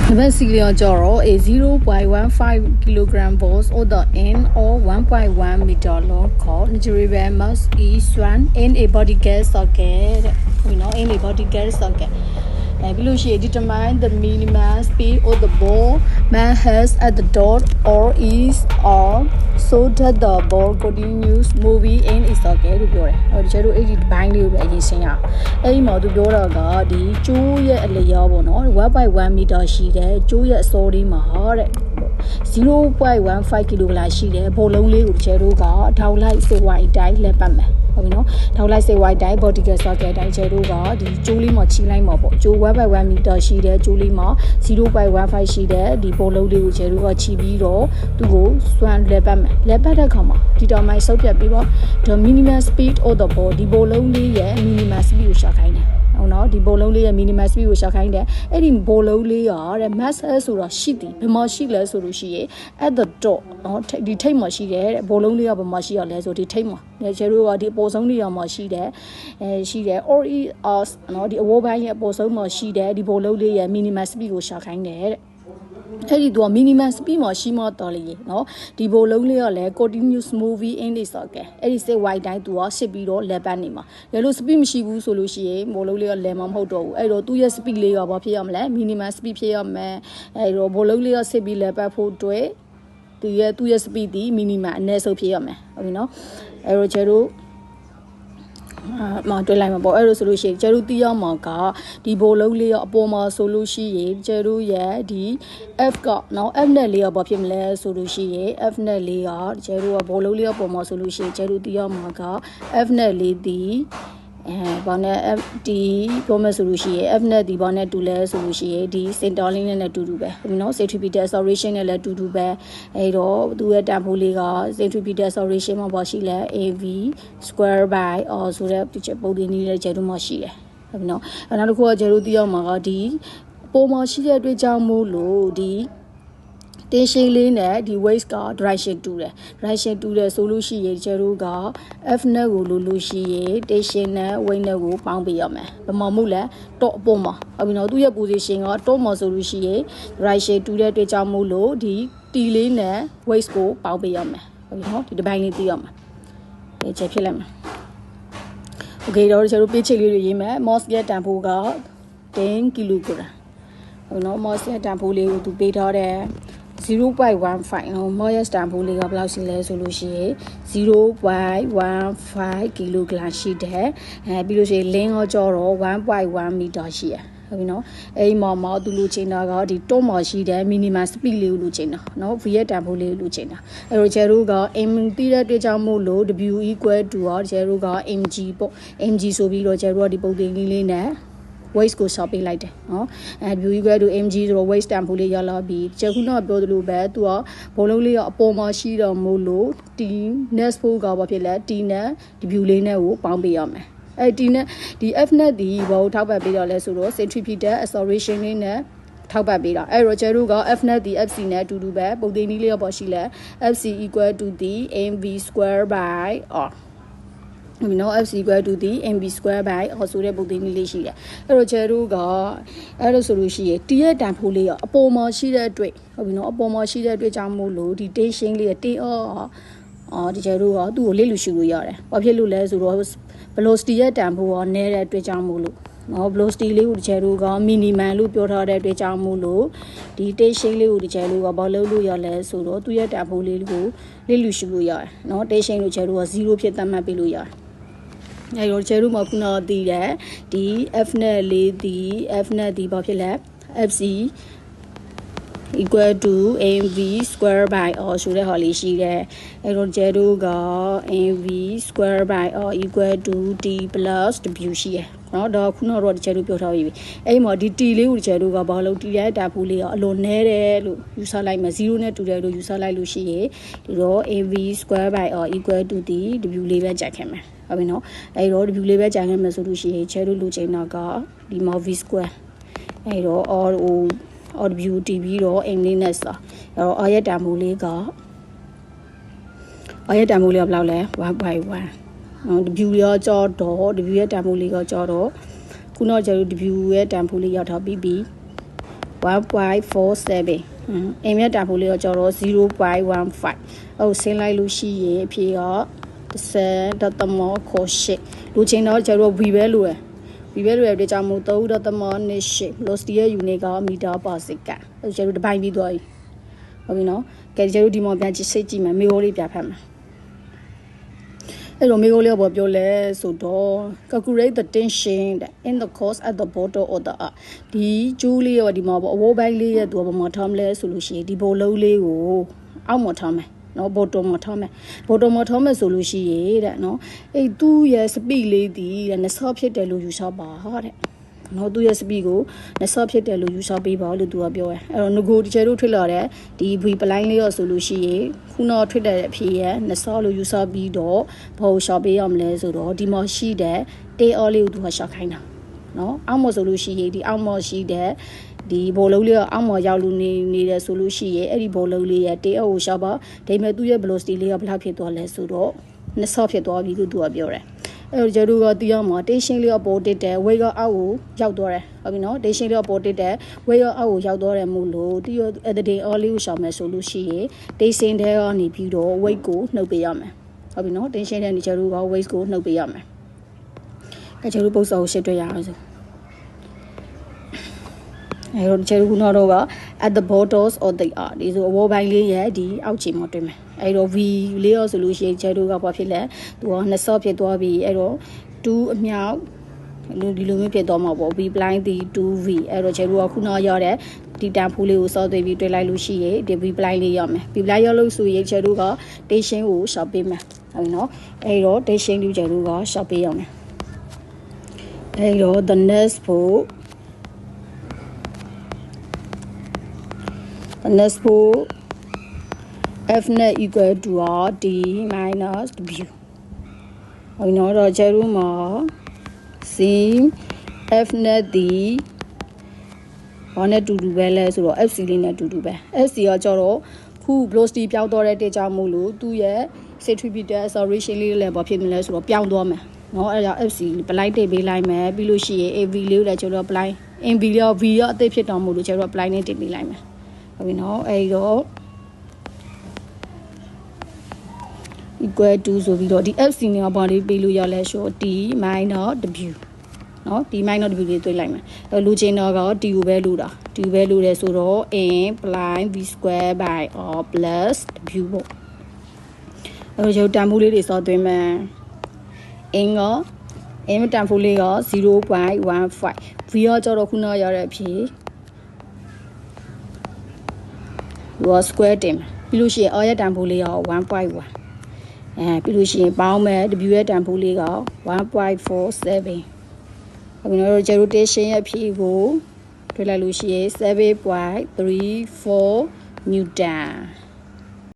The Sicilian Joro a 0.15 kilogram balls or the N or 1.1 meter long called Nigeriamus is one in a body gas socket, in a body gas socket. Below she determine the minimum speed of the ball man has at the dot or is or so that the ball continues moving in its socket. Or the shadow 80 binding of a singer. A model daughter the 2 year layover, 1 meter sheet, 2 year sorry my heart. 0.15 kilogramရှိတယ်ဘောလုံးလေးကိုကျဲတို့ကထောက်လိုက်စေဝိုင်းတိုင်းလက်ပတ်မယ်ဟုတ်ပြီနော်ထောက်လိုက်စေဝိုင်းတိုင်း vertical socket တိုင်းကျဲတို့ကဒီကျိုးလေးမှာချီလိုက်မှာပေါ့ကျိုး 1.1 meter ရှိတယ်ကျိုးလေးမှာ 0.15 ရှိတယ်ဒီဘောလုံးလေးကိုကျဲတို့ကချီပြီးတော့သူ့ကိုစွမ်းလက်ပတ်မယ်လက်ပတ်တဲ့အခါမှာဒီတော်မိုင်းဆုပ်ပြတ်ပြီးတော့ the minimum speed of the ball ဒီဘောလုံးလေးရဲ့ minimum speed ကိုရှာခိုင်းတယ်ဟုတ်နော်ဒီဘောလုံးလေးရဲ့ minimum speed ကိုရှာခိုင်းတယ်အဲ့ဒီဘောလုံးလေးကတဲ့ mass ဆိုတော့ရှိတယ်ဘယ်မှာရှိလဲဆိုလို့ရှိရင် at the dot နော်ဒီထိပ်မှာရှိတယ်တဲ့ဘောလုံးလေးကဘယ်မှာရှိရလဲဆိုဒီထိပ်မှာကျဲတို့ကဒီအပေါ်ဆုံးနေရာမှာရှိတယ်ရှိတယ် or is နော်ဒီအဝေါ်ပိုင်းရဲ့အပေါ်ဆုံးမှာရှိတယ်ဒီဘောလုံးလေးရဲ့ minimum speed ကိုရှာခိုင်းတယ်တဲ့အဲ့ဒီသူက minimum speed မှာရှိမှတော်လေเนาะဒီဘိုလုံးလေးကလည်း continuous movie in this socket အဲ့ဒီ set wide တိုင်းသူကရှစ်ပြီးတော့ level နေမှာရလို့ speed မရှိဘူးဆိုလို့ရှိရင်ဘိုလုံးလေးက level မဟုတ်တော့ဘူးအဲ့တော့သူ့ရဲ့ speed လေးကဘာဖြစ်ရမလဲ minimum speed ဖြစ်ရမယ်အဲ့တော့ဘိုလုံးလေးကစစ်ပြီး level ဖို့အတွက်သူရဲ့ speed ဒီ minimum အနည်းဆုံးဖြစ်ရမယ်ဟုတ်ပြီเนาะအဲ့တော့ကျတို့မတွေ့လိုက်မှာပေါ့အဲ့လိုဆိုလို့ရှိရင်ကျဲတို့တီးရမှာကဒီဘိုလုံးလေးရောအပေါ်မှာဆိုလို့ရှိရင်ကျဲတို့ရဲ့ဒီ F ကနော် F နဲ့လေးရောဘာဖြစ်မလဲဆိုလို့ရှိရင် F နဲ့လေးကကျဲတို့ကဘိုလုံးလေးရောပေါ်မှာဆိုလို့ရှိရင်ကျဲတို့တီးရမှာက F နဲ့လေးဒီဘာနဲ့ F ဒီပြောမယ်ဆိုလို့ရှိရင် F နဲ့ဒီဘာနဲ့တူလဲဆိုလို့ရှိရင်ဒီ center line နဲ့တူတူပဲဟုတ်နော် centripetal acceleration နဲ့လည်းတူတူပဲအဲ့တော့သူ့ရဲ့တန်ဖိုးလေးက centripetal acceleration မှာပါရှိလဲ AV square by ဆိုတဲ့ပုံသဏ္ဍာန်လေးကျဲတို့မှရှိတယ်ဟုတ်နော်နောက်တစ်ခုကကျဲတို့သိရမှာကဒီပုံမှာရှိတဲ့အတွက်ကြောင့်မို့လို့ဒီတင်းရှင်းလေးနဲ့ဒီ waist က direction တူတယ် direction တူတယ်ဆိုလို့ရှိရင်ကျတို့က F နဲ့ကိုလို့ရှိရင်တင်းရှင်းနဲ့ weight နဲ့ကိုပေါင်းပေးရမယ်ဘယ်မှာမို့လဲ top အပေါ်မှာဟုတ်ပြီနော်သူ့ရဲ့ position က top မှာဆိုလို့ရှိရင် direction တူတဲ့အတွက်ကြောင့်မို့လို့ဒီ T လေးနဲ့ waist ကိုပေါင်းပေးရမယ်ဟုတ်ပြီနော်ဒီတစ်ပိုင်းလေးသိရမှာဒီချက်ဖြစ်လိုက်မှာ okay တော့ကျတို့ page ချိတ်လေးတွေရေးမယ် mouse ရဲ့တန်ဖိုးက10 kg ဟုတ်နော် mouse ရဲ့တန်ဖိုးလေးကိုသူပေးထားတယ်0.15 နော် moyes တန်ဖိုးလေးကဘယ်လောက်ရှိလဲဆိုလို့ရှိရင်0.15 kg ရှိတယ်ပြီးလို့ရှိရင် length ရောကျော်တော့1.1 meter ရှိရဟုတ်ပြီနော်အဲ့ဒီမှာသူလူချိန်တာကဒီ top မှာရှိတဲ့ minimum speed လေးကိုလူချိန်တာနော် v ရဲ့တန်ဖိုးလေးကိုလူချိန်တာအဲ့တော့ကျဲတို့က m တိတဲ့အတွက်ကြောင့်မို့လို့ w equal to ကျဲတို့က mg ပေါ့ mg ဆိုပြီးတော့ကျဲတို့ကဒီပုံသင်ကြီးလေးနဲ့waist ကိုဆော့ပေးလိုက်တယ်နော်view equal to mg ဆိုတော့ waist တန်ဖိုးလေးရလာပြီးကျခုနကပြောသလိုပဲသူကဘုံလုံးလေးကအပေါ်မှာရှိတော့မို့လို့ t next ဖို့ကဘာဖြစ်လဲ t နဲ့ view လေးနဲ့ကိုပေါင်းပေးရမယ်အဲ့ t နဲ့ဒီ f နဲ့ဒီဘာကိုထောက်ပတ်ပေးတော့လဲဆိုတော့ centripetal acceleration လေးနဲ့ထောက်ပတ်ပေးတာအဲ့တော့ကျဲတို့က f နဲ့ဒီ fc နဲ့အတူတူပဲပုံသင်နည်းလေးတော့ရှိလဲ fc equal to the mv square by r we know f equal to the mb square by ဆိုတဲ့ပုံသဏ္ဍာန်လေးရှိတယ်အဲ့တော့ကျဲတို့ကအဲ့လိုဆိုလို့ရှိရင် t ရဲ့တန်ဖိုးလေးကအပေါ်မှာရှိတဲ့အတွက်ဟုတ်ပြီနော်အပေါ်မှာရှိတဲ့အတွက်ကြောင့်မို့လို့ဒီ tension လေးက ဒီကျဲတို့ကသူ့ကိုလေ့လူရှုလို့ရတယ်ဘာဖြစ်လို့လဲဆိုတော့ velocity ရဲ့တန်ဖိုးကနည်းတဲ့အတွက်ကြောင့်မို့လို့နော် velocity လေးကိုဒီကျဲတို့က minimum လို့ပြောထားတဲ့အတွက်ကြောင့်မို့လို့ဒီ tension လေးကိုဒီကျဲတို့ကဘာလုပ်လို့ရလဲဆိုတော့သူ့ရဲ့တန်ဖိုးလေးကိုလေ့လူရှုလို့ရတယ်နော် tension လို့ကျဲတို့က0ဖြစ်သတ်မှတ်ပေးလို့ရတယ်အဲ့တော့ကျဲတို့မှခုနကတည်တယ်ဒီ f နဲ့လေးဒီ f နဲ့ဒီဘာဖြစ်လဲ fc equal to mv square by r ဆိုတဲ့ဟာလေးရှိတယ်အဲ့တော့ကျဲတို့က mv square by r equal to t plus w ရှိရယ်နော်ဒါခုနတော့ကျဲတို့ပြောထားပြီအဲ့မှာဒီ t လေးကိုကျဲတို့ကဘာလို့ t ရဲ့တာဖိုးလေးကအလွန်နည်းတယ်လို့ယူဆလိုက်မယ်0နဲ့တူတယ်လို့ယူဆလိုက်လို့ရှိရင်ဒီတော့ mv square by r equal to t w လေးပဲကြိုက်ခဲ့မယ်ဟုတ်ပြီနော်အဲ့တော့ w လေးပဲကြိုင်ခဲ့မယ်ဆိုလို့ရှိရင်ကျဲတို့လူချိန်တာကဒီမှာ v square အဲ့တော့ r o w t ပြီးတော့ m လေးနဲ့စာအဲ့တော့ r ရဲ့တန်ဖိုးလေးက r ရဲ့တန်ဖိုးလေးကဘယ်လောက်လဲ1/1နော် w ရောကြောတော့ w ရဲ့တန်ဖိုးလေးကကြောတော့ခုနကကျတော့ w ရဲ့တန်ဖိုးလေးရောက်ထားပြီး 1.47အိမ်မြတ်တန်ဖိုးလေးတော့ကျတော့ 0.15အဲ့ဆင်းလိုက်လို့ရှိရင်အဖြေက10.8လူချင်းတော့ကျတော့ v ပဲလို့ရတဲ့ကြောင့်မို့3.28 velocity ရဲ့ unit က meter per second အဲ့ကျတော့တစ်ပိုင်းပြီးသွားပြီဟုတ်ပြီနော်ကဲကျတော့ဒီမှာပြန်ကြည့်စိတ်ကြည့်မယ်မေကိုလေးပြဖတ်မယ်အဲ့တော့မေကိုလေးပေါ်ပြောလဲဆိုတော့ calculate the tension in the course at the bottom of the arc ဒီကျိုးလေးရောဒီမှာပေါ့အဝိုးပိုင်းလေးရဲ့သူကဘာမှထားမလဲဆိုလို့ရှိရင်ဒီဘိုလုံးလေးကိုအောက်မှာထားမယ်နော်ဘော်တိုမှာထားမယ်ဆိုလို့ရှိရင်တဲ့နော်အဲ့သူ့ရဲ့ speed လေးဒီနှစ်ဆော့ဖြစ်တယ်လို့ယူဆပါတဲ့နော်သူ့ရဲ့ speed ကိုနှစ်ဆော့ဖြစ်တယ်လို့ယူဆပေးပါလို့သူကပြောတယ်အဲ့တော့ငကိုတချေတို့ထွေလာတဲ့ဒီ v ပလိုင်းလေးရောဆိုလို့ရှိရင်ခုနထွေတဲ့အဖြေရဲ့နှစ်ဆော့လို့ယူဆပြီးတော့ဘာကိုရှော့ပေးရမလဲဆိုတော့ဒီမှာရှိတဲ့တေးအော်လေးကိုသူကရှော့ခိုင်းတာနော်အောက်မှာဆိုလို့ရှိရင်ဒီအောက်မှာရှိတဲ့ဒီဘောလုံးလေးကအောက်မှာရောက်လို့နေတယ်ဆိုလို့ရှိရင်အဲ့ဒီဘောလုံးလေးရဲ့တေးအော်ကိုရှော့ပါဒါပေမဲ့သူ့ရဲ့ velocity လေးကဘယ်လောက်ဖြစ်သွားလဲဆိုတော့နှစ်ဆော့ဖြစ်သွားပြီလို့သူကပြောတယ်အဲ့တော့ကျတို့ကတီးရမှာ tension လေးကပေါ်တက်တယ် weight ကအောက်ကိုရောက်သွားတယ်ဟုတ်ပြီနော် tension လေးကပေါ်တက်တယ် weight ကအောက်ကိုရောက်သွားတယ်မို့လို့တီးရ editing all လေးကိုရှောင်မယ်ဆိုလို့ရှိရင် tension ထဲကနေပြီးတော့ weight ကိုနှုတ်ပေးရမယ်ဟုတ်ပြီနော် tension ထဲနေကျတို့က weight ကိုနှုတ်ပေးရမယ်အဲ့ကျတို့ပုံစံကိုရှင်းတွေ့ရအောင်ဆိုအဲ့တော့ကျတို့ခုနတော့က at the borders of the arc ဒီဆိုအဝေါ်ပိုင်းလေးရဲ့ဒီအောက်ခြေမှာတွေ့မယ်အဲ့တော့ v လေးရောဆိုလို့ရှိရင်ကျတို့ကဘာဖြစ်လဲသူကနှစ်ဆော့ဖြစ်သွားပြီအဲ့တော့2အမြောက်ဒီလိုမျိုးဖြစ်သွားမှာပေါ့ v blind ဒီ 2v အဲ့တော့ကျတို့ကခုနရတဲ့ဒီတန်ဖိုးလေးကိုစောသွေးပြီးတွေ့လိုက်လို့ရှိရင်ဒီ v blind လေးရမယ် v blind ရလို့ဆိုရင်ကျတို့က tension ကိုရှော့ပေးမယ်ဟုတ်ပြီနော်အဲ့တော့ tension ကိုကျတို့ကရှော့ပေးရမယ်အဲ့တော့ the next for F net equal to D minus W ဟိုနော်တော့ကျတို့မှာ C F net ဒီဘာနဲ့တူတူပဲလဲဆိုတော့ FC လေးနဲ့တူတူပဲ FC ကကျတော့ခု velocity ပြောင်းသွားတဲ့တေချာမို့လို့သူ့ရဲ့ centripetal acceleration လေးလည်းဘာဖြစ်မလဲဆိုတော့ပြောင်းသွားမယ်နော်အဲ့ဒါ FC ပလိုက်တိတ်ပေးလိုက်မယ်ပြီးလို့ရှိရင် AV လေးကိုလည်းကျတော့ apply NV ရော V ရောအသိဖြစ်တော်မို့လို့ကျတော့ apply နဲ့တင်ပေးလိုက်မယ်ဟုတ်ပြီနော်အဲ့တော့ equal to ဆိုပြီးတော့ဒီ FC နဲ့ဘာလေးပေးလို့ရလဲဆိုတော့ T minus W နော် T minus W လေးသွင်းလိုက်မယ်အဲ့လိုချင်တော့က T ကိုပဲလို့တာ T ကိုပဲလို့တယ်ဆိုတော့ n plus V square by or plus W ပေါ့အဲ့တော့တန်ဖိုးလေးတွေစောသွင်းမယ် n က n တန်ဖိုးလေးက 0.15 V ကကျတော့ခုနရတဲ့အဖြေwas square တင်ပြီးလို့ရှိရင် r ရဲ့တန်ဖိုးလေးက 1.1 ပြီးလို့ရှိရင်ပေါင်းမဲ့ W ရဲ့တန်ဖိုးလေးက 1.47 ဟုတ်ပြီနော်ကျတို့ tension ရဲ့ဖြေကိုတွေ့လိုက်လို့ရှိရင် 7.34 newton